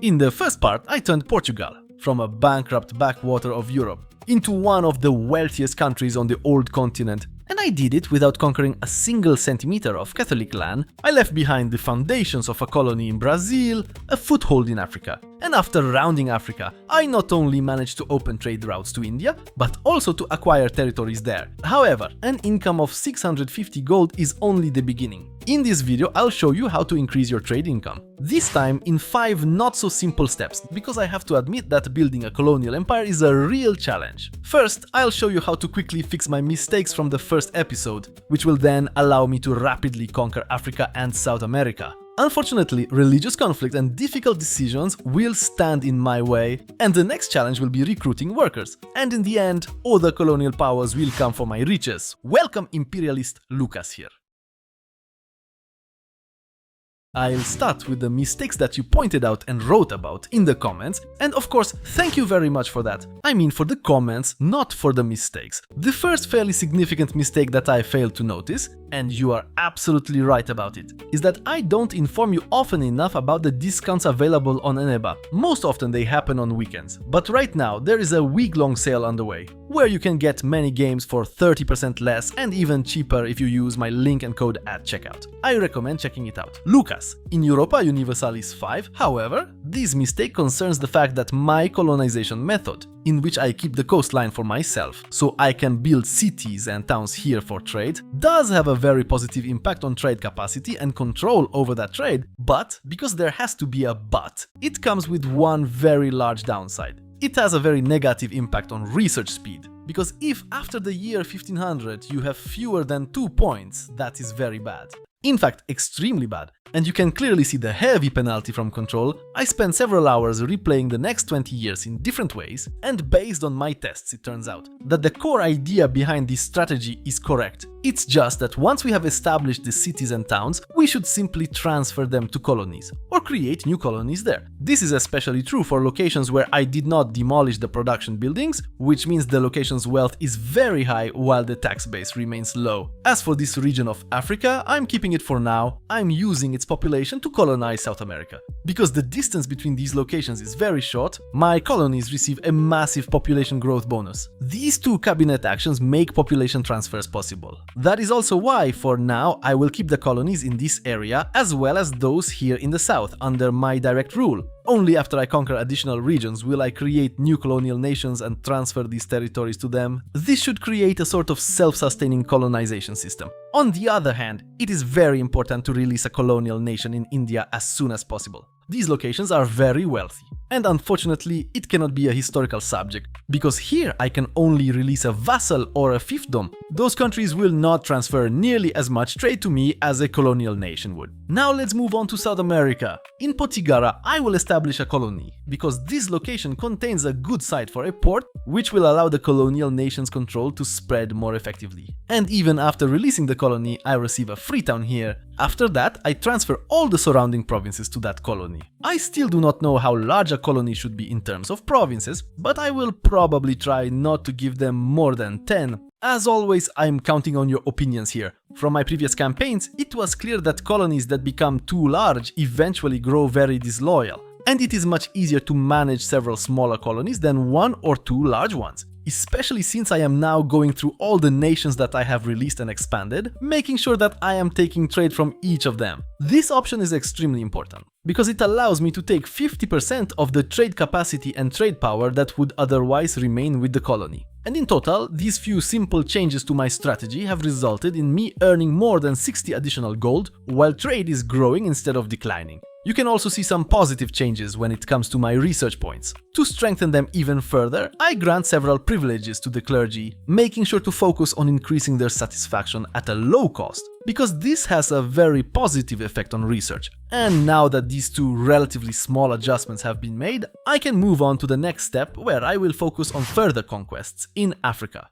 In the first part, I turned Portugal from a bankrupt backwater of Europe into one of the wealthiest countries on the old continent, and I did it without conquering a single centimeter of Catholic land. I left behind the foundations of a colony in Brazil, a foothold in Africa, and after rounding Africa, I not only managed to open trade routes to India, but also to acquire territories there. However, an income of 650 gold is only the beginning. In this video, I'll show you how to increase your trade income. This time in 5 not so simple steps, because I have to admit that building a colonial empire is a real challenge. First, I'll show you how to quickly fix my mistakes from the first episode, which will then allow me to rapidly conquer Africa and South America. Unfortunately, religious conflict and difficult decisions will stand in my way, and the next challenge will be recruiting workers. And in the end, other colonial powers will come for my riches. Welcome, imperialist Lucas here. I'll start with the mistakes that you pointed out and wrote about in the comments, and of course, thank you very much for that. I mean for the comments, not for the mistakes. The first fairly significant mistake that I failed to notice, and you are absolutely right about it, is that I don't inform you often enough about the discounts available on ENEBA. Most often they happen on weekends, but right now there is a week-long sale underway, where you can get many games for 30% less and even cheaper if you use my link and code at checkout. I recommend checking it out. Lucas, in Europa Universalis 5, however, this mistake concerns the fact that my colonization method, in which I keep the coastline for myself, so I can build cities and towns here for trade, does have a very positive impact on trade capacity and control over that trade, but, because there has to be a but, it comes with one very large downside. It has a very negative impact on research speed, because if after the year 1500 you have fewer than 2 points, that is very bad. In fact, extremely bad. And you can clearly see the heavy penalty from control. I spent several hours replaying the next 20 years in different ways, and based on my tests it turns out that the core idea behind this strategy is correct. It's just that once we have established the cities and towns, we should simply transfer them to colonies, or create new colonies there. This is especially true for locations where I did not demolish the production buildings, which means the location's wealth is very high while the tax base remains low. As for this region of Africa, I'm keeping it for now. I'm using its population to colonize South America. Because the distance between these locations is very short, my colonies receive a massive population growth bonus. These two cabinet actions make population transfers possible. That is also why, for now, I will keep the colonies in this area as well as those here in the south under my direct rule. Only after I conquer additional regions will I create new colonial nations and transfer these territories to them. This should create a sort of self-sustaining colonization system. On the other hand, it is very important to release a colonial nation in India as soon as possible. These locations are very wealthy, and unfortunately it cannot be a historical subject, because here I can only release a vassal or a fiefdom. Those countries will not transfer nearly as much trade to me as a colonial nation would. Now let's move on to South America. In Potigara I will establish a colony, because this location contains a good site for a port, which will allow the colonial nation's control to spread more effectively. And even after releasing the colony, I receive a free town here. After that, I transfer all the surrounding provinces to that colony. I still do not know how large a colony should be in terms of provinces, but I will probably try not to give them more than 10. As always, I'm counting on your opinions here. From my previous campaigns, it was clear that colonies that become too large eventually grow very disloyal, and it is much easier to manage several smaller colonies than 1 or 2 large ones. Especially since I am now going through all the nations that I have released and expanded, making sure that I am taking trade from each of them. This option is extremely important, because it allows me to take 50% of the trade capacity and trade power that would otherwise remain with the colony. And in total, these few simple changes to my strategy have resulted in me earning more than 60 additional gold, while trade is growing instead of declining. You can also see some positive changes when it comes to my research points. To strengthen them even further, I grant several privileges to the clergy, making sure to focus on increasing their satisfaction at a low cost, because this has a very positive effect on research. And now that these two relatively small adjustments have been made, I can move on to the next step, where I will focus on further conquests in Africa.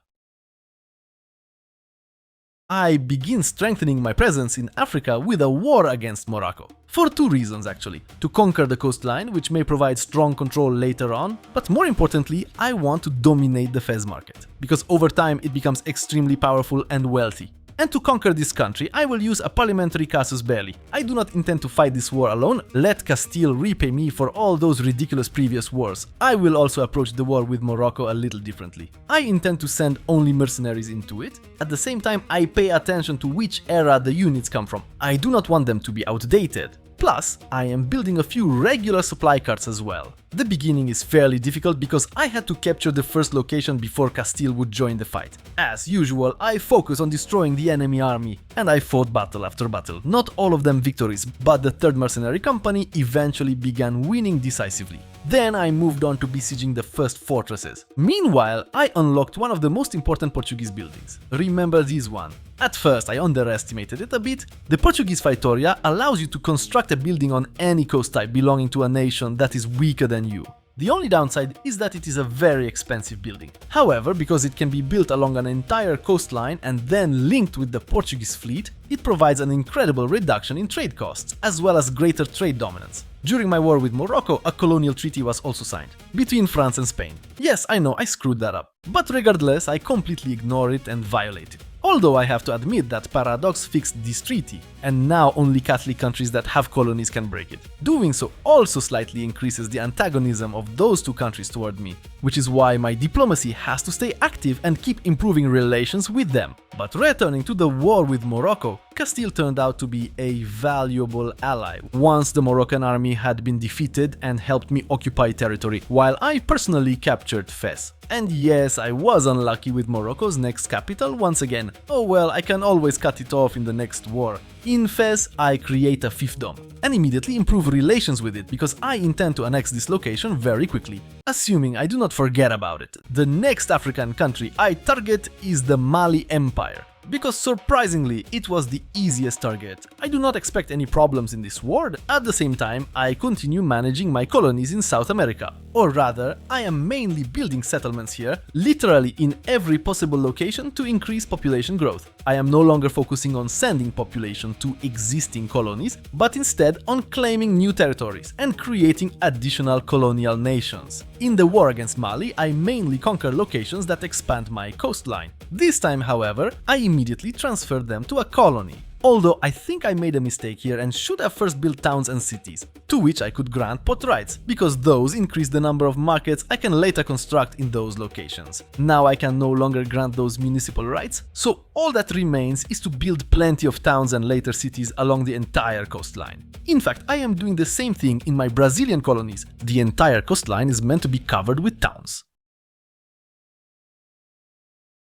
I begin strengthening my presence in Africa with a war against Morocco. For 2 reasons actually. To conquer the coastline, which may provide strong control later on, but more importantly, I want to dominate the Fez market, because over time it becomes extremely powerful and wealthy. And to conquer this country, I will use a parliamentary casus belli. I do not intend to fight this war alone, let Castile repay me for all those ridiculous previous wars. I will also approach the war with Morocco a little differently. I intend to send only mercenaries into it. At the same time, I pay attention to which era the units come from. I do not want them to be outdated. Plus, I am building a few regular supply carts as well. The beginning is fairly difficult because I had to capture the first location before Castile would join the fight. As usual, I focus on destroying the enemy army, and I fought battle after battle. Not all of them victories, but the third mercenary company eventually began winning decisively. Then I moved on to besieging the first fortresses. Meanwhile, I unlocked one of the most important Portuguese buildings. Remember this one. At first I underestimated it a bit. The Portuguese Vitória allows you to construct a building on any coast type belonging to a nation that is weaker than you. The only downside is that it is a very expensive building. However, because it can be built along an entire coastline and then linked with the Portuguese fleet, it provides an incredible reduction in trade costs, as well as greater trade dominance. During my war with Morocco, a colonial treaty was also signed, between France and Spain. Yes, I know, I screwed that up. But regardless, I completely ignore it and violate it. Although I have to admit that Paradox fixed this treaty, and now only Catholic countries that have colonies can break it. Doing so also slightly increases the antagonism of those two countries toward me, which is why my diplomacy has to stay active and keep improving relations with them. But returning to the war with Morocco, Castile turned out to be a valuable ally once the Moroccan army had been defeated and helped me occupy territory, while I personally captured Fez. And yes, I was unlucky with Morocco's next capital once again. Oh well, I can always cut it off in the next war. In Fez, I create a fiefdom and immediately improve relations with it because I intend to annex this location very quickly, assuming I do not forget about it. The next African country I target is the Mali Empire. Because surprisingly, it was the easiest target. I do not expect any problems in this war. At the same time, I continue managing my colonies in South America. Or rather, I am mainly building settlements here, literally in every possible location to increase population growth. I am no longer focusing on sending population to existing colonies, but instead on claiming new territories and creating additional colonial nations. In the war against Mali, I mainly conquer locations that expand my coastline. This time, however, I immediately transferred them to a colony. Although I think I made a mistake here and should have first built towns and cities, to which I could grant pot rights, because those increase the number of markets I can later construct in those locations. Now I can no longer grant those municipal rights, so all that remains is to build plenty of towns and later cities along the entire coastline. In fact, I am doing the same thing in my Brazilian colonies. The entire coastline is meant to be covered with towns.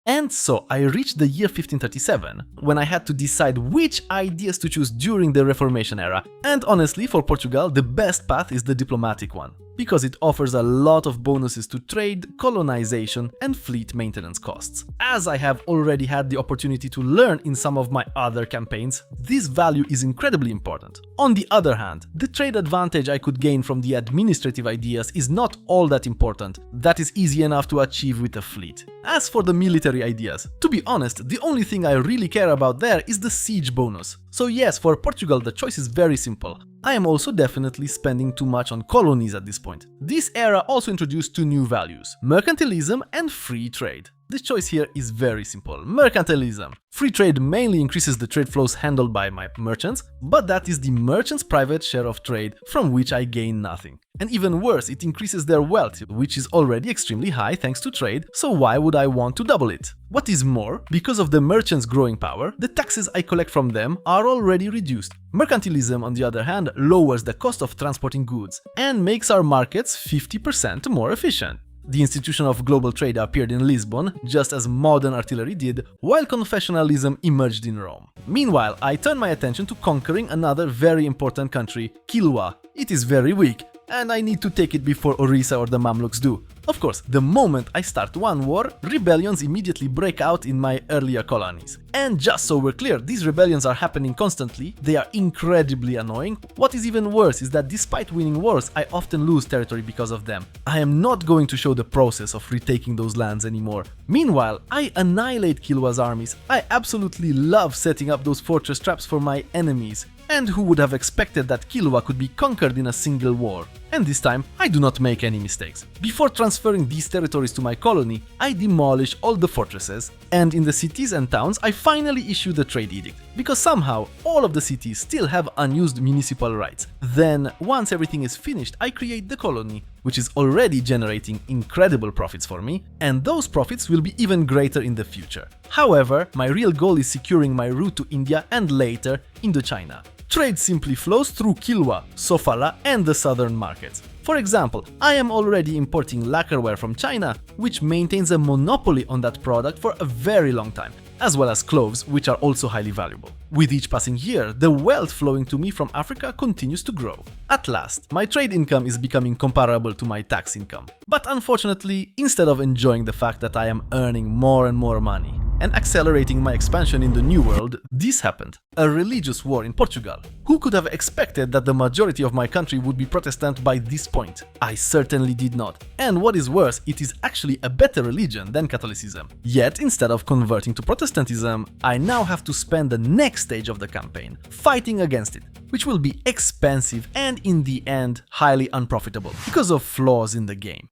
And so I reached the year 1537, when I had to decide which ideas to choose during the Reformation era. And honestly, for Portugal, the best path is the diplomatic one, because it offers a lot of bonuses to trade, colonization, and fleet maintenance costs. As I have already had the opportunity to learn in some of my other campaigns, this value is incredibly important. On the other hand, the trade advantage I could gain from the administrative ideas is not all that important. That is easy enough to achieve with a fleet. As for the military ideas, to be honest, the only thing I really care about there is the siege bonus. So yes, for Portugal the choice is very simple. I am also definitely spending too much on colonies at this point. This era also introduced two new values: mercantilism and free trade. The choice here is very simple: mercantilism. Free trade mainly increases the trade flows handled by my merchants, but that is the merchants' private share of trade, from which I gain nothing. And even worse, it increases their wealth, which is already extremely high thanks to trade, so why would I want to double it? What is more, because of the merchants' growing power, the taxes I collect from them are already reduced. Mercantilism, on the other hand, lowers the cost of transporting goods and makes our markets 50% more efficient. The institution of global trade appeared in Lisbon, just as modern artillery did, while confessionalism emerged in Rome. Meanwhile, I turned my attention to conquering another very important country, Kilwa. It is very weak, and I need to take it before Orissa or the Mamluks do. Of course, the moment I start one war, rebellions immediately break out in my earlier colonies. And just so we're clear, these rebellions are happening constantly, they are incredibly annoying. What is even worse is that despite winning wars, I often lose territory because of them. I am not going to show the process of retaking those lands anymore. Meanwhile, I annihilate Kilwa's armies. I absolutely love setting up those fortress traps for my enemies. And who would have expected that Kilwa could be conquered in a single war? And this time, I do not make any mistakes. Before transferring these territories to my colony, I demolish all the fortresses, and in the cities and towns I finally issue the trade edict, because somehow all of the cities still have unused municipal rights. Then, once everything is finished, I create the colony, which is already generating incredible profits for me, and those profits will be even greater in the future. However, my real goal is securing my route to India and later Indochina. Trade simply flows through Kilwa, Sofala and the southern markets. For example, I am already importing lacquerware from China, which maintains a monopoly on that product for a very long time, as well as cloves, which are also highly valuable. With each passing year, the wealth flowing to me from Africa continues to grow. At last, my trade income is becoming comparable to my tax income. But unfortunately, instead of enjoying the fact that I am earning more and more money and accelerating my expansion in the New World, this happened. A religious war in Portugal. Who could have expected that the majority of my country would be Protestant by this point? I certainly did not. And what is worse, it is actually a better religion than Catholicism. Yet, instead of converting to Protestantism, I now have to spend the next stage of the campaign fighting against it, which will be expensive and in the end highly unprofitable because of flaws in the game.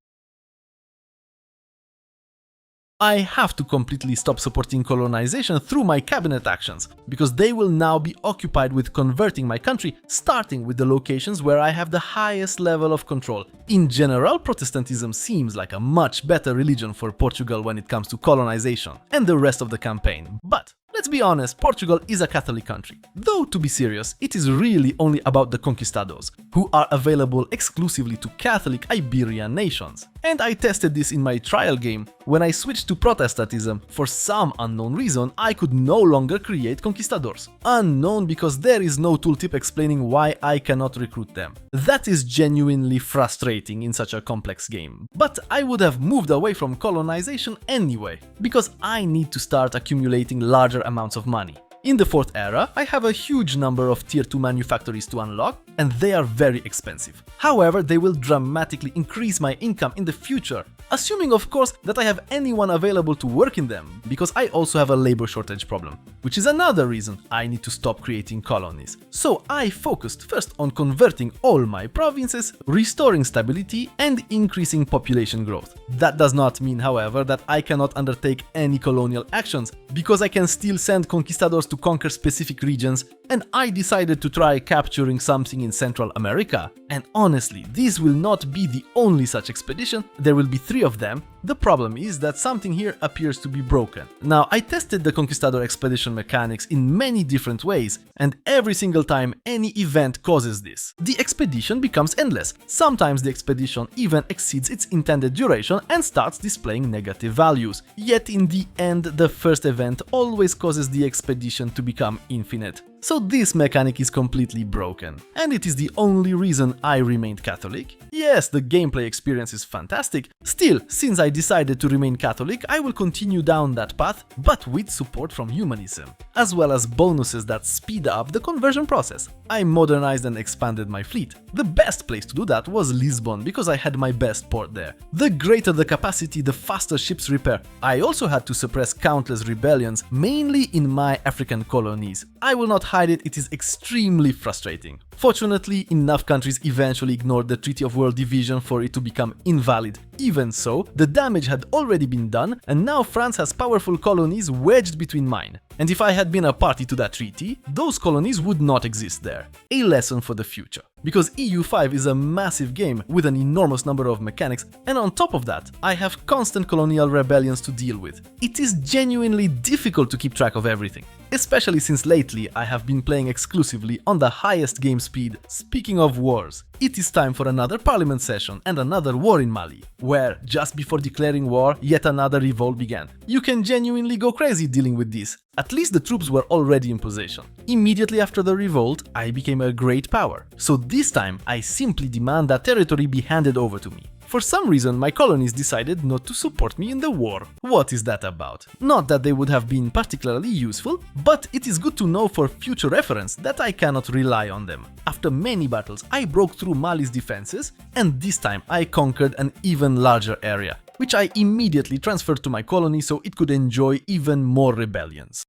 I have to completely stop supporting colonization through my cabinet actions, because they will now be occupied with converting my country, starting with the locations where I have the highest level of control. In general, Protestantism seems like a much better religion for Portugal when it comes to colonization and the rest of the campaign, but let's be honest, Portugal is a Catholic country. Though, to be serious, it is really only about the conquistadors, who are available exclusively to Catholic Iberian nations. And I tested this in my trial game. When I switched to Protestantism, for some unknown reason, I could no longer create conquistadors. Unknown because there is no tooltip explaining why I cannot recruit them. That is genuinely frustrating in such a complex game. But I would have moved away from colonization anyway, because I need to start accumulating larger amounts of money. In the 4th era, I have a huge number of tier 2 manufactories to unlock, and they are very expensive. However, they will dramatically increase my income in the future, assuming of course that I have anyone available to work in them, because I also have a labor shortage problem, which is another reason I need to stop creating colonies. So I focused first on converting all my provinces, restoring stability and increasing population growth. That does not mean, however, that I cannot undertake any colonial actions, because I can still send conquistadors to conquer specific regions, and I decided to try capturing something in Central America. And honestly, this will not be the only such expedition, there will be 3 of them. The problem is that something here appears to be broken. Now, I tested the Conquistador expedition mechanics in many different ways, and every single time any event causes this, the expedition becomes endless. Sometimes the expedition even exceeds its intended duration and starts displaying negative values. Yet in the end, the first event always causes the expedition to become infinite. So this mechanic is completely broken, and it is the only reason I remained Catholic. Yes, the gameplay experience is fantastic. Still, since I decided to remain Catholic, I will continue down that path, but with support from humanism, as well as bonuses that speed up the conversion process. I modernized and expanded my fleet. The best place to do that was Lisbon, because I had my best port there. The greater the capacity, the faster ships repair. I also had to suppress countless rebellions, mainly in my African colonies. I will not hide it, it is extremely frustrating. Fortunately, enough countries eventually ignored the Treaty of World Division for it to become invalid. Even so, the damage had already been done, and now France has powerful colonies wedged between mine. And if I had been a party to that treaty, those colonies would not exist there. A lesson for the future. Because EU5 is a massive game with an enormous number of mechanics, and on top of that, I have constant colonial rebellions to deal with. It is genuinely difficult to keep track of everything. Especially since lately I have been playing exclusively on the highest game speed. Speaking of wars, it is time for another parliament session and another war in Mali, where, just before declaring war, yet another revolt began. You can genuinely go crazy dealing with this. At least the troops were already in possession. Immediately after the revolt, I became a great power. So this time, I simply demand that territory be handed over to me. For some reason, my colonies decided not to support me in the war. What is that about? Not that they would have been particularly useful, but it is good to know for future reference that I cannot rely on them. After many battles, I broke through Mali's defenses, and this time I conquered an even larger area, which I immediately transferred to my colony so it could enjoy even more rebellions.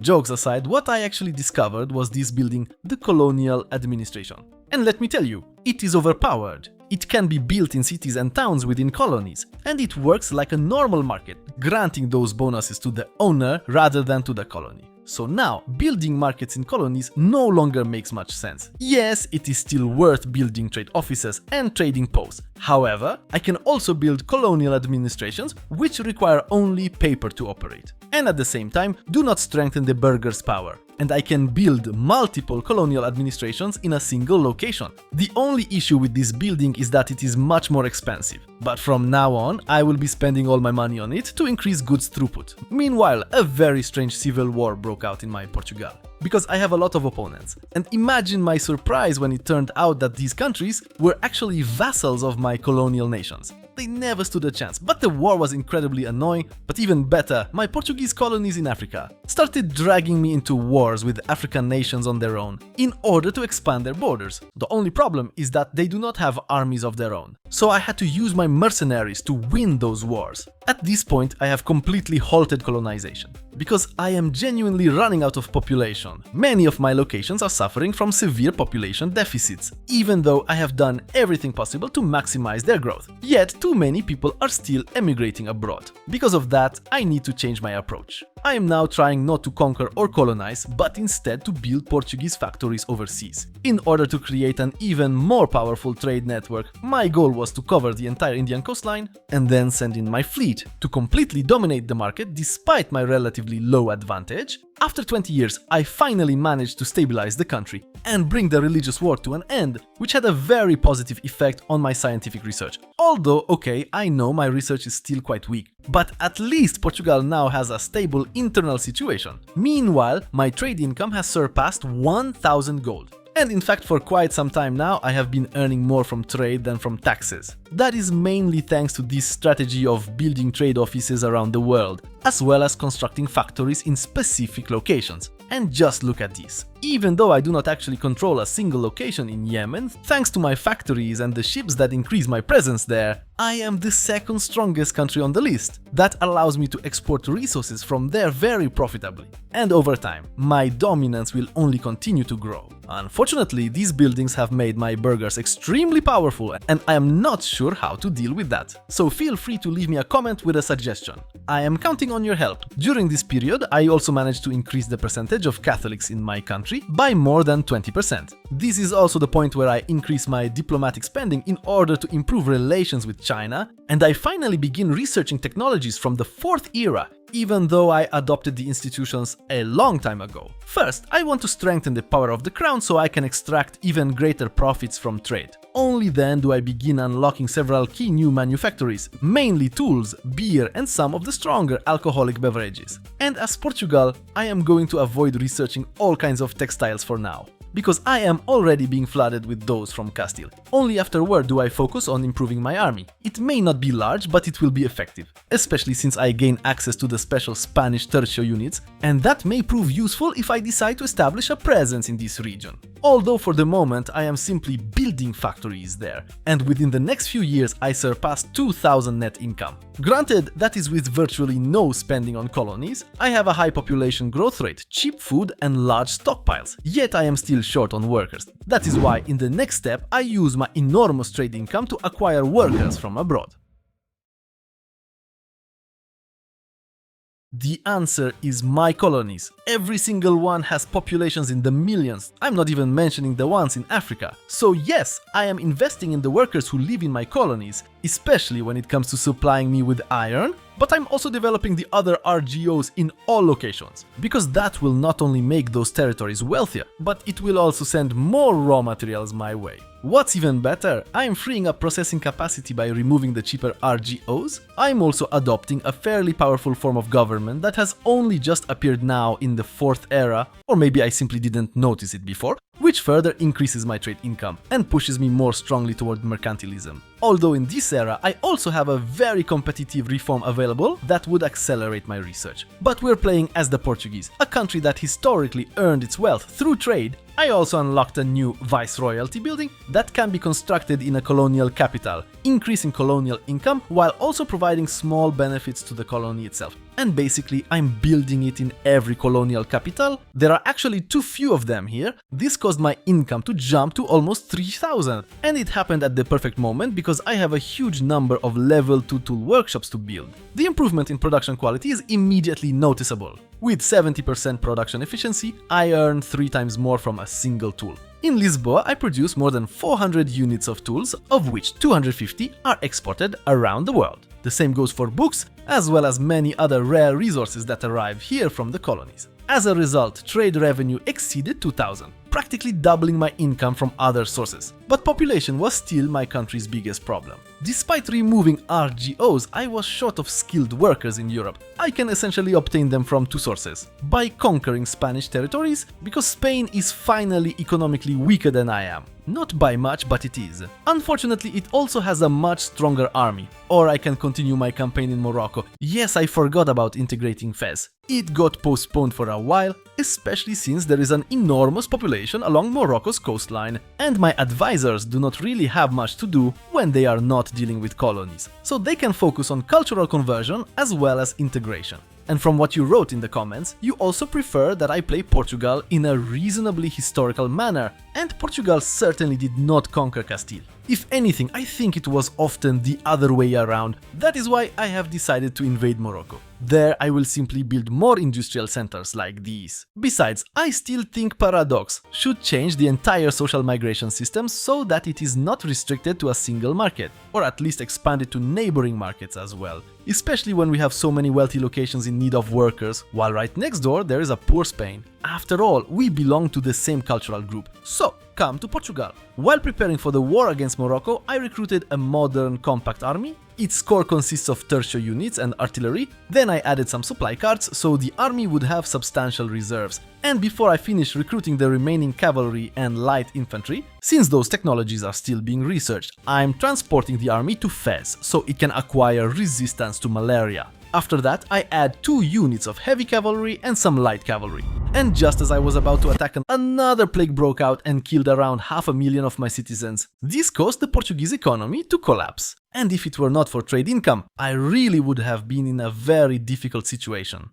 Jokes aside, what I actually discovered was this building, the Colonial Administration. And let me tell you, it is overpowered. It can be built in cities and towns within colonies, and it works like a normal market, granting those bonuses to the owner rather than to the colony. So now, building markets in colonies no longer makes much sense. Yes, it is still worth building trade offices and trading posts. However, I can also build colonial administrations which require only paper to operate. And at the same time, do not strengthen the burghers' power. And I can build multiple colonial administrations in a single location. The only issue with this building is that it is much more expensive. But from now on, I will be spending all my money on it to increase goods throughput. Meanwhile, a very strange civil war broke out in my Portugal, because I have a lot of opponents. And imagine my surprise when it turned out that these countries were actually vassals of my colonial nations. They never stood a chance, but the war was incredibly annoying. But even better, my Portuguese colonies in Africa started dragging me into wars with African nations on their own in order to expand their borders. The only problem is that they do not have armies of their own, so I had to use my mercenaries to win those wars. At this point, I have completely halted colonization, because I am genuinely running out of population. Many of my locations are suffering from severe population deficits, even though I have done everything possible to maximize their growth. Yet, too many people are still emigrating abroad. Because of that, I need to change my approach. I am now trying not to conquer or colonize, but instead to build Portuguese factories overseas. In order to create an even more powerful trade network, my goal was to cover the entire Indian coastline and then send in my fleet to completely dominate the market despite my relatively low advantage. After 20 years, I finally managed to stabilize the country and bring the religious war to an end, which had a very positive effect on my scientific research. Although, okay, I know my research is still quite weak, but at least Portugal now has a stable internal situation. Meanwhile, my trade income has surpassed 1,000 gold. And in fact, for quite some time now, I have been earning more from trade than from taxes. That is mainly thanks to this strategy of building trade offices around the world, as well as constructing factories in specific locations. And just look at this. Even though I do not actually control a single location in Yemen, thanks to my factories and the ships that increase my presence there, I am the second strongest country on the list. That allows me to export resources from there very profitably. And over time, my dominance will only continue to grow. Unfortunately, these buildings have made my burghers extremely powerful, and I am not sure how to deal with that. So feel free to leave me a comment with a suggestion. I am counting on your help. During this period, I also managed to increase the percentage of Catholics in my country by more than 20%. This is also the point where I increase my diplomatic spending in order to improve relations with China, and I finally begin researching technologies from the 4th era, even though I adopted the institutions a long time ago. First, I want to strengthen the power of the crown so I can extract even greater profits from trade. Only then do I begin unlocking several key new manufactories, mainly tools, beer and some of the stronger alcoholic beverages. And as Portugal, I am going to avoid researching all kinds of textiles for now, because I am already being flooded with those from Castile. Only afterward do I focus on improving my army. It may not be large, but it will be effective, especially since I gain access to the special Spanish tercio units, and that may prove useful if I decide to establish a presence in this region. Although for the moment I am simply building factories there, and within the next few years I surpass 2,000 net income. Granted, that is with virtually no spending on colonies, I have a high population growth rate, cheap food and large stockpiles, yet I am still short on workers. That is why in the next step I use my enormous trade income to acquire workers from abroad. The answer is my colonies. Every single one has populations in the millions. I'm not even mentioning the ones in Africa. So yes, I am investing in the workers who live in my colonies, especially when it comes to supplying me with iron, but I'm also developing the other RGOs in all locations, because that will not only make those territories wealthier, but it will also send more raw materials my way. What's even better, I'm freeing up processing capacity by removing the cheaper RGOs. I'm also adopting a fairly powerful form of government that has only just appeared now in the 4th era, or maybe I simply didn't notice it before, which further increases my trade income and pushes me more strongly toward mercantilism. Although in this era, I also have a very competitive reform available that would accelerate my research. But we're playing as the Portuguese, a country that historically earned its wealth through trade. I also unlocked a new viceroyalty building that can be constructed in a colonial capital, increasing colonial income while also providing small benefits to the colony itself. and basically I'm building it in every colonial capital. There are actually too few of them here. This caused my income to jump to almost 3,000, and it happened at the perfect moment because I have a huge number of level 2 tool workshops to build. The improvement in production quality is immediately noticeable. With 70% production efficiency, I earn 3 times more from a single tool. In Lisboa, I produce more than 400 units of tools, of which 250 are exported around the world. The same goes for books, as well as many other rare resources that arrive here from the colonies. As a result, trade revenue exceeded 2,000, practically doubling my income from other sources. But population was still my country's biggest problem. Despite removing RGOs, I was short of skilled workers in Europe. I can essentially obtain them from 2 sources. By conquering Spanish territories, because Spain is finally economically weaker than I am. Not by much, but it is. Unfortunately, it also has a much stronger army. Or I can continue my campaign in Morocco. Yes, I forgot about integrating Fez. It got postponed for a while, especially since there is an enormous population along Morocco's coastline, and my advisors do not really have much to do when they are not dealing with colonies. So they can focus on cultural conversion as well as integration. And from what you wrote in the comments, you also prefer that I play Portugal in a reasonably historical manner, and Portugal certainly did not conquer Castile. If anything, I think it was often the other way around. That is why I have decided to invade Morocco. There I will simply build more industrial centers like these. Besides, I still think Paradox should change the entire social migration system so that it is not restricted to a single market, or at least expand it to neighboring markets as well. Especially when we have so many wealthy locations in need of workers, while right next door there is a poor Spain. After all, we belong to the same cultural group, so come to Portugal. While preparing for the war against Morocco, I recruited a modern compact army. Its core consists of tertiary units and artillery. Then I added some supply carts, so the army would have substantial reserves. And before I finish recruiting the remaining cavalry and light infantry, since those technologies are still being researched, I'm transporting the army to Fez, so it can acquire resistance to malaria. After that, I add 2 units of heavy cavalry and some light cavalry. And just as I was about to attack, another plague broke out and killed around 500,000 of my citizens. This caused the Portuguese economy to collapse. And if it were not for trade income, I really would have been in a very difficult situation.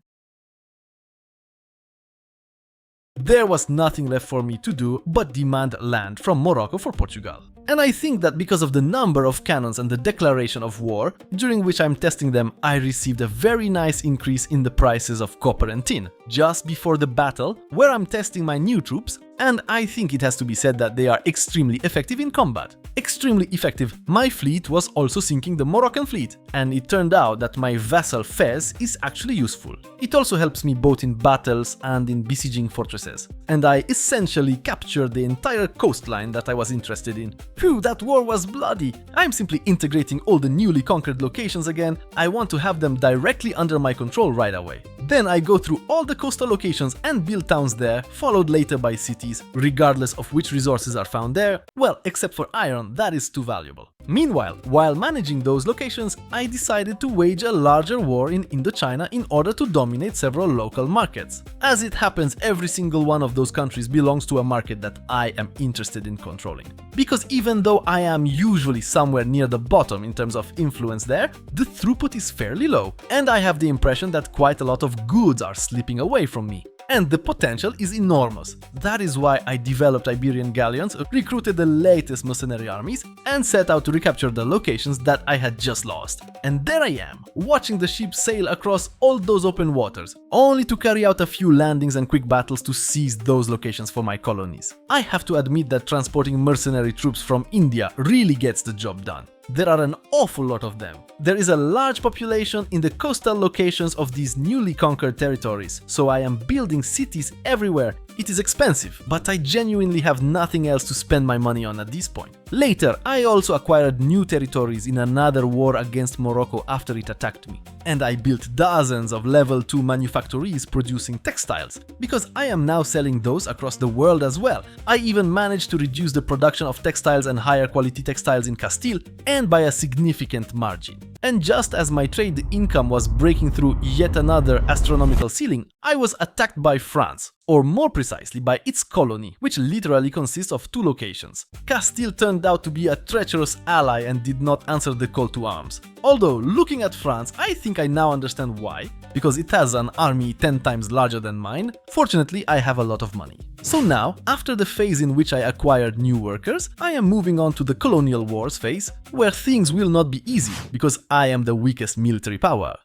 There was nothing left for me to do but demand land from Morocco for Portugal. And I think that because of the number of cannons and the declaration of war, during which I'm testing them, I received a very nice increase in the prices of copper and tin. Just before the battle, where I'm testing my new troops, and I think it has to be said that they are extremely effective in combat. Extremely effective. My fleet was also sinking the Moroccan fleet, and it turned out that my vassal Fez is actually useful. It also helps me both in battles and in besieging fortresses. And I essentially captured the entire coastline that I was interested in. Phew, that war was bloody! I'm simply integrating all the newly conquered locations again. I want to have them directly under my control right away. Then I go through all the coastal locations and build towns there, followed later by cities, regardless of which resources are found there, well, except for iron, that is too valuable. Meanwhile, while managing those locations, I decided to wage a larger war in Indochina in order to dominate several local markets. As it happens, every single one of those countries belongs to a market that I am interested in controlling. Because even though I am usually somewhere near the bottom in terms of influence there, the throughput is fairly low, and I have the impression that quite a lot of goods are slipping away from me. And the potential is enormous. That is why I developed Iberian galleons, recruited the latest mercenary armies, and set out to recapture the locations that I had just lost. And there I am, watching the ships sail across all those open waters, only to carry out a few landings and quick battles to seize those locations for my colonies. I have to admit that transporting mercenary troops from India really gets the job done. There are an awful lot of them. There is a large population in the coastal locations of these newly conquered territories, so I am building cities everywhere. It is expensive, but I genuinely have nothing else to spend my money on at this point. Later, I also acquired new territories in another war against Morocco after it attacked me. And I built dozens of level 2 manufactories producing textiles, because I am now selling those across the world as well. I even managed to reduce the production of textiles and higher quality textiles in Castile, and by a significant margin. And just as my trade income was breaking through yet another astronomical ceiling, I was attacked by France, or more precisely by its colony, which literally consists of 2 locations. Castile turned out to be a treacherous ally and did not answer the call to arms. Although, looking at France, I think I now understand why. because it has an army 10 times larger than mine. Fortunately, I have a lot of money. So now, after the phase in which I acquired new workers, I am moving on to the colonial wars phase, where things will not be easy, because I am the weakest military power.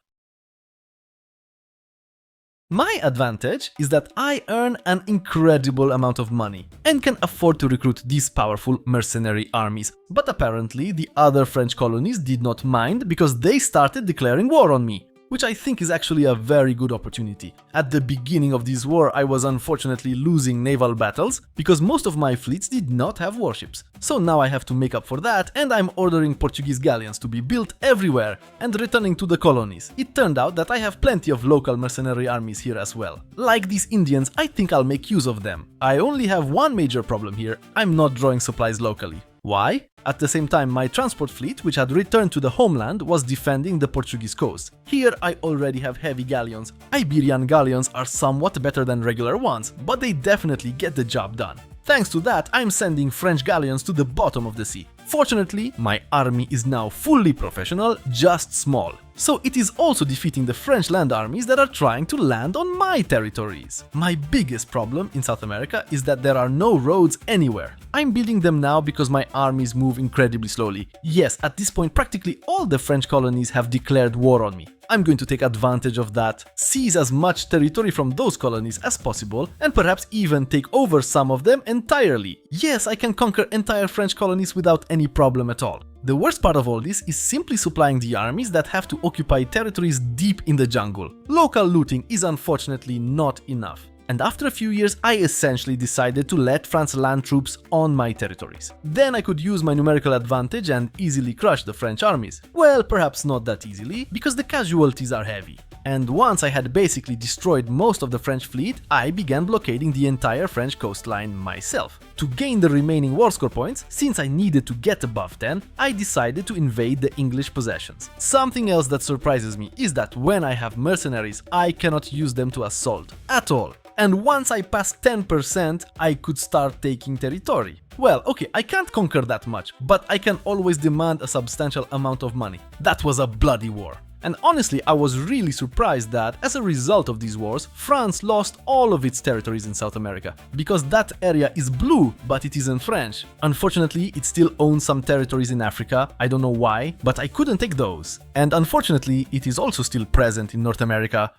My advantage is that I earn an incredible amount of money and can afford to recruit these powerful mercenary armies, but apparently the other French colonies did not mind because they started declaring war on me, which I think is actually a very good opportunity. At the beginning of this war, I was unfortunately losing naval battles because most of my fleets did not have warships. So now I have to make up for that, and I'm ordering Portuguese galleons to be built everywhere and returning to the colonies. It turned out that I have plenty of local mercenary armies here as well. Like these Indians, I think I'll make use of them. I only have one major problem here: I'm not drawing supplies locally. Why? At the same time, my transport fleet, which had returned to the homeland, was defending the Portuguese coast. Here I already have heavy galleons. Iberian galleons are somewhat better than regular ones, but they definitely get the job done. Thanks to that, I'm sending French galleons to the bottom of the sea. Fortunately, my army is now fully professional, just small. So it is also defeating the French land armies that are trying to land on my territories. My biggest problem in South America is that there are no roads anywhere. I'm building them now because my armies move incredibly slowly. Yes, at this point practically all the French colonies have declared war on me. I'm going to take advantage of that, seize as much territory from those colonies as possible, and perhaps even take over some of them entirely. Yes, I can conquer entire French colonies without any problem at all. The worst part of all this is simply supplying the armies that have to occupy territories deep in the jungle. Local looting is unfortunately not enough. And after a few years, I essentially decided to let France land troops on my territories. Then I could use my numerical advantage and easily crush the French armies. Well, perhaps not that easily, because the casualties are heavy. And once I had basically destroyed most of the French fleet, I began blockading the entire French coastline myself. To gain the remaining war score points, since I needed to get above 10, I decided to invade the English possessions. Something else that surprises me is that when I have mercenaries, I cannot use them to assault at all. And once I passed 10%, I could start taking territory. Well, okay, I can't conquer that much, but I can always demand a substantial amount of money. That was a bloody war. And honestly, I was really surprised that, as a result of these wars, France lost all of its territories in South America. Because that area is blue, but it isn't French. Unfortunately, it still owns some territories in Africa, I don't know why, but I couldn't take those. And unfortunately, it is also still present in North America.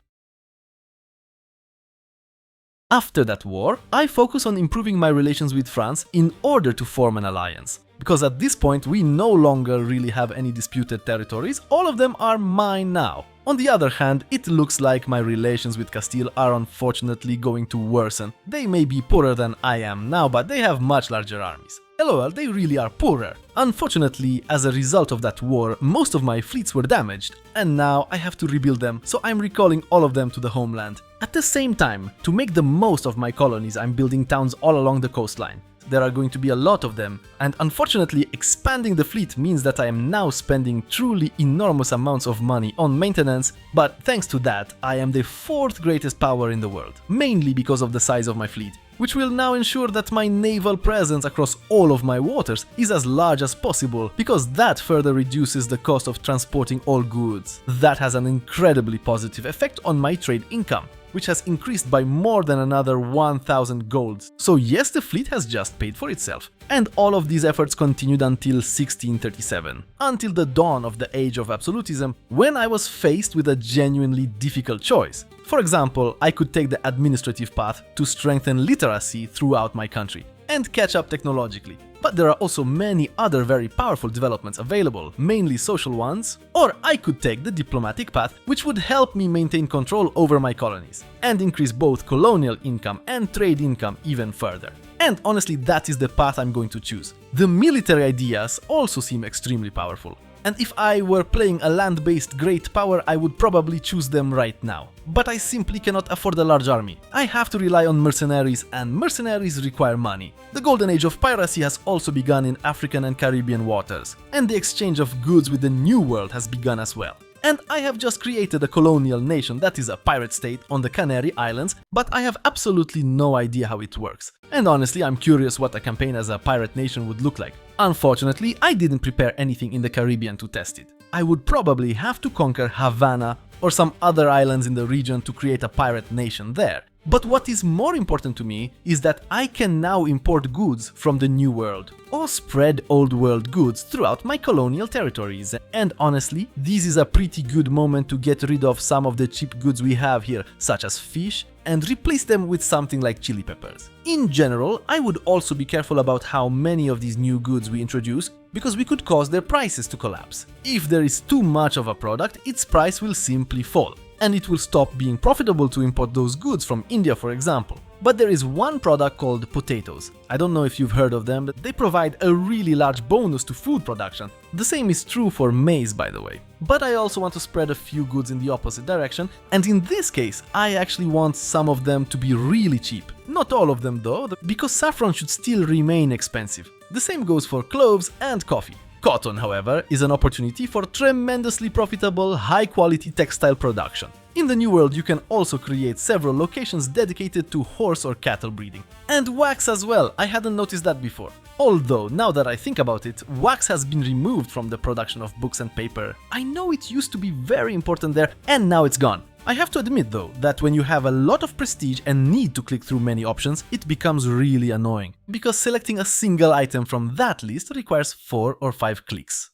After that war, I focus on improving my relations with France in order to form an alliance. Because at this point we no longer really have any disputed territories, all of them are mine now. On the other hand, it looks like my relations with Castile are unfortunately going to worsen. They may be poorer than I am now, but they have much larger armies. LOL, they really are poorer. Unfortunately, as a result of that war, most of my fleets were damaged, and now I have to rebuild them, so I'm recalling all of them to the homeland. At the same time, to make the most of my colonies, I'm building towns all along the coastline. There are going to be a lot of them, and unfortunately expanding the fleet means that I am now spending truly enormous amounts of money on maintenance, but thanks to that I am the 4th greatest power in the world, mainly because of the size of my fleet, which will now ensure that my naval presence across all of my waters is as large as possible, because that further reduces the cost of transporting all goods. That has an incredibly positive effect on my trade income, which has increased by more than another 1000 golds. So yes, the fleet has just paid for itself. And all of these efforts continued until 1637, until the dawn of the age of absolutism, when I was faced with a genuinely difficult choice. For example, I could take the administrative path to strengthen literacy throughout my country and catch up technologically. But there are also many other very powerful developments available, mainly social ones, or I could take the diplomatic path, which would help me maintain control over my colonies and increase both colonial income and trade income even further. And honestly, that is the path I'm going to choose. The military ideas also seem extremely powerful. And if I were playing a land-based great power, I would probably choose them right now. But I simply cannot afford a large army. I have to rely on mercenaries, and mercenaries require money. The golden age of piracy has also begun in African and Caribbean waters, and the exchange of goods with the New World has begun as well. And I have just created a colonial nation that is a pirate state on the Canary Islands, but I have absolutely no idea how it works. And honestly, I'm curious what a campaign as a pirate nation would look like. Unfortunately, I didn't prepare anything in the Caribbean to test it. I would probably have to conquer Havana or some other islands in the region to create a pirate nation there. But what is more important to me is that I can now import goods from the New World, or spread Old World goods throughout my colonial territories. And honestly, this is a pretty good moment to get rid of some of the cheap goods we have here, such as fish, and replace them with something like chili peppers. In general, I would also be careful about how many of these new goods we introduce, because we could cause their prices to collapse. If there is too much of a product, its price will simply fall, and it will stop being profitable to import those goods from India, for example. But there is one product called potatoes. I don't know if you've heard of them, but they provide a really large bonus to food production. The same is true for maize, by the way. But I also want to spread a few goods in the opposite direction, and in this case, I actually want some of them to be really cheap. Not all of them though, because saffron should still remain expensive. The same goes for cloves and coffee. Cotton, however, is an opportunity for tremendously profitable, high-quality textile production. In the New World, you can also create several locations dedicated to horse or cattle breeding. And wax as well, I hadn't noticed that before. Although, now that I think about it, wax has been removed from the production of books and paper. I know it used to be very important there, and now it's gone. I have to admit though, that when you have a lot of prestige and need to click through many options, it becomes really annoying, because selecting a single item from that list requires 4 or 5 clicks.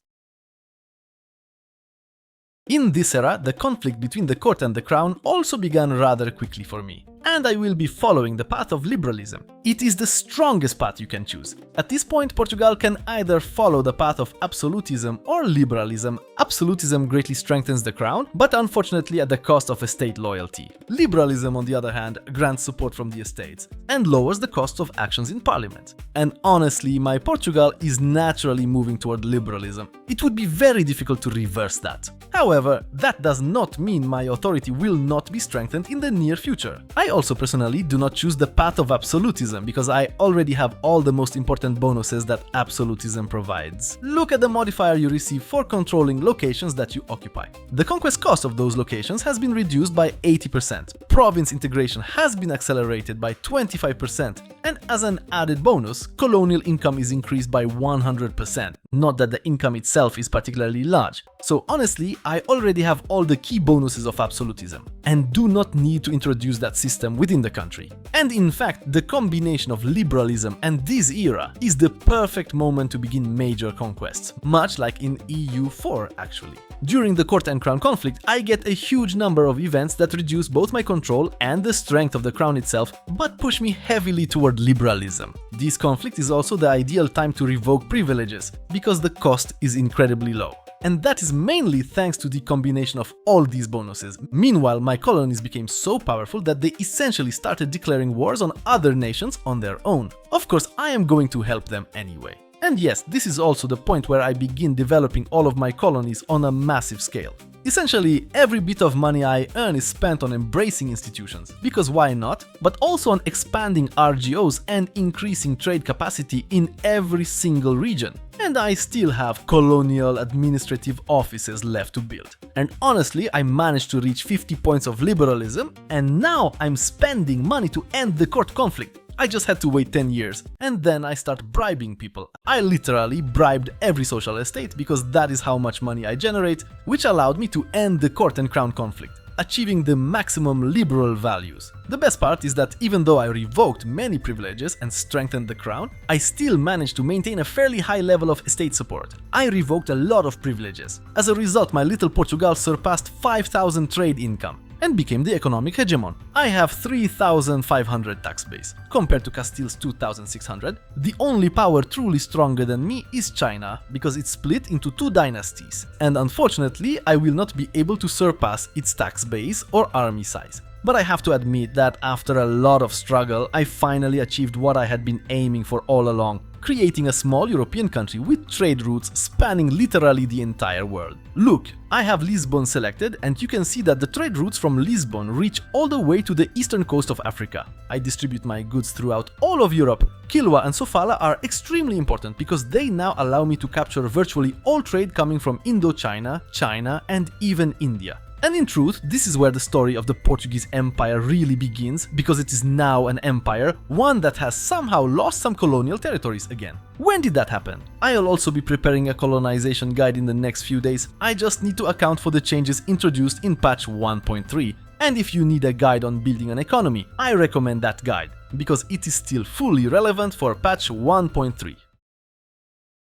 In this era, the conflict between the court and the crown also began rather quickly for me, and I will be following the path of liberalism. It is the strongest path you can choose. At this point, Portugal can either follow the path of absolutism or liberalism. Absolutism greatly strengthens the crown, but unfortunately at the cost of estate loyalty. Liberalism, on the other hand, grants support from the estates and lowers the cost of actions in parliament. And honestly, my Portugal is naturally moving toward liberalism. It would be very difficult to reverse that. However, that does not mean my authority will not be strengthened in the near future. I also personally do not choose the path of absolutism because I already have all the most important bonuses that absolutism provides. Look at the modifier you receive for controlling locations that you occupy. The conquest cost of those locations has been reduced by 80%. Province integration has been accelerated by 25%. And as an added bonus, colonial income is increased by 100%. Not that the income itself is particularly large. So honestly, I already have all the key bonuses of absolutism and do not need to introduce that system within the country. And in fact, the combination of liberalism and this era is the perfect moment to begin major conquests, much like in EU4 actually. During the court and crown conflict, I get a huge number of events that reduce both my control and the strength of the crown itself, but push me heavily toward liberalism. This conflict is also the ideal time to revoke privileges, because the cost is incredibly low. And that is mainly thanks to the combination of all these bonuses. Meanwhile, my colonies became so powerful that they essentially started declaring wars on other nations on their own. Of course, I am going to help them anyway. And yes, this is also the point where I begin developing all of my colonies on a massive scale. Essentially, every bit of money I earn is spent on embracing institutions, because why not? But also on expanding RGOs and increasing trade capacity in every single region. And I still have colonial administrative offices left to build. And honestly, I managed to reach 50 points of liberalism, and now I'm spending money to end the court conflict. I just had to wait 10 years, and then I start bribing people. I literally bribed every social estate because that is how much money I generate, which allowed me to end the court and crown conflict, achieving the maximum liberal values. The best part is that even though I revoked many privileges and strengthened the crown, I still managed to maintain a fairly high level of estate support. I revoked a lot of privileges. As a result, my little Portugal surpassed 5,000 trade income and became the economic hegemon. I have 3,500 tax base, compared to Castile's 2,600. The only power truly stronger than me is China, because it's split into 2 dynasties, and unfortunately I will not be able to surpass its tax base or army size. But I have to admit that after a lot of struggle, I finally achieved what I had been aiming for all along, creating a small European country with trade routes spanning literally the entire world. Look, I have Lisbon selected, and you can see that the trade routes from Lisbon reach all the way to the eastern coast of Africa. I distribute my goods throughout all of Europe. Kilwa and Sofala are extremely important because they now allow me to capture virtually all trade coming from Indochina, China, and even India. And in truth, this is where the story of the Portuguese Empire really begins, because it is now an empire, one that has somehow lost some colonial territories again. When did that happen? I'll also be preparing a colonization guide in the next few days. I just need to account for the changes introduced in patch 1.3. And if you need a guide on building an economy, I recommend that guide, because it is still fully relevant for patch 1.3.